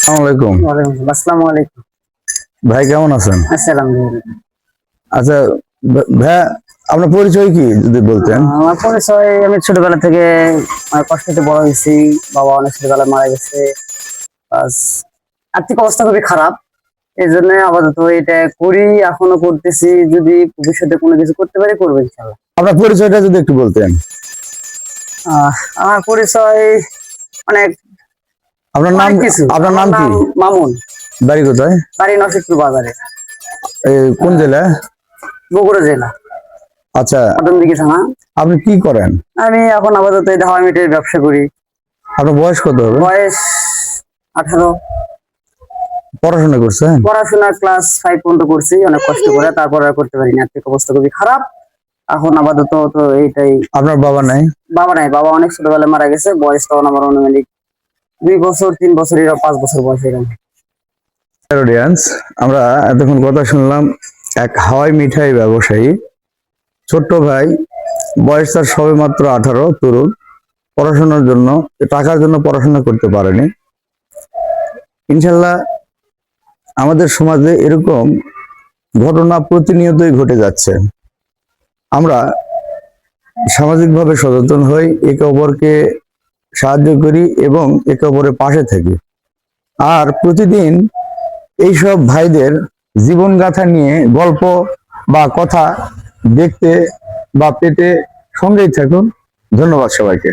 আসসালামু আলাইকুম। আসসালামু আলাইকুম। ভাই কেমন আছেন? আলহামদুলিল্লাহ। আচ্ছা, ভাই আপনার পরিচয় কি যদি বলতেন? আমার পরিচয়, আমি ছোটবেলা থেকে অনেক কষ্টে বড় হয়েছি। বাবা অনেক ছোটবেলায় মারা গেছে। বাস, আর্থিক অবস্থা খুবই খারাপ। এই জন্য আপাতত এটা করি, এখনো করতেছি। যদি ভবিষ্যতে কোনো কিছু করতে পারি, করবো ইনশাল্লাহ। আপনার পরিচয়টা যদি একটু বলতেন। আমার পরিচয় অনেক আপনার নাম, অনেক কিছু। আপনার নাম কি? মামুন। বাড়ি কোথায়? বাড়ি নরসিংদী বাজারে। কোন জেলা? বগুড়া জেলা, আচ্ছা, আদমদিঘি থানা। আপনি কি করেন? আমি এখন আপাতত এই ধাওয়া মিটের ব্যবসা করি। আপনার বয়স কত হবে? বয়স 18। পড়াশোনা করছেন? পড়াশোনা ক্লাস 5 পর্যন্ত করছি, অনেক কষ্ট করে। তারপর আর করতে পারিনি, আর্থিক অবস্থা খুবই খারাপ। এখন আপাতত তো এইটাই। আপনার বাবা নাই? বাবা নাই, বাবা অনেক ছোটবেলায় মারা গেছে। বয়স তখন আমার অনুমানিক 2 বছর 3 বছর, এরকম 5 বছর বয়স এরকম। অডিয়েন্স, আমরা এতক্ষণ কথা শুনলাম এক হাওয়াই মিঠাই ব্যবসায়ী, ছোট্ট ভাই, বয়স তার সবে মাত্র 18, তরুণ, পড়াশোনার জন্য, টাকার জন্য পড়াশোনা করতে পারেনি। ইনশাল্লাহ আমাদের সমাজে এরকম ঘটনা প্রতিনিয়তই ঘটে যাচ্ছে। আমরা সামাজিকভাবে সচেতন হই, একে অপরকে সাহায্য করি এবং একে অপরের পাশে থাকি। আর প্রতিদিন এইসব ভাইদের জীবনগাথা নিয়ে গল্প বা কথা দেখতে বা পেতে সঙ্গেই থাকুন। ধন্যবাদ সবাইকে।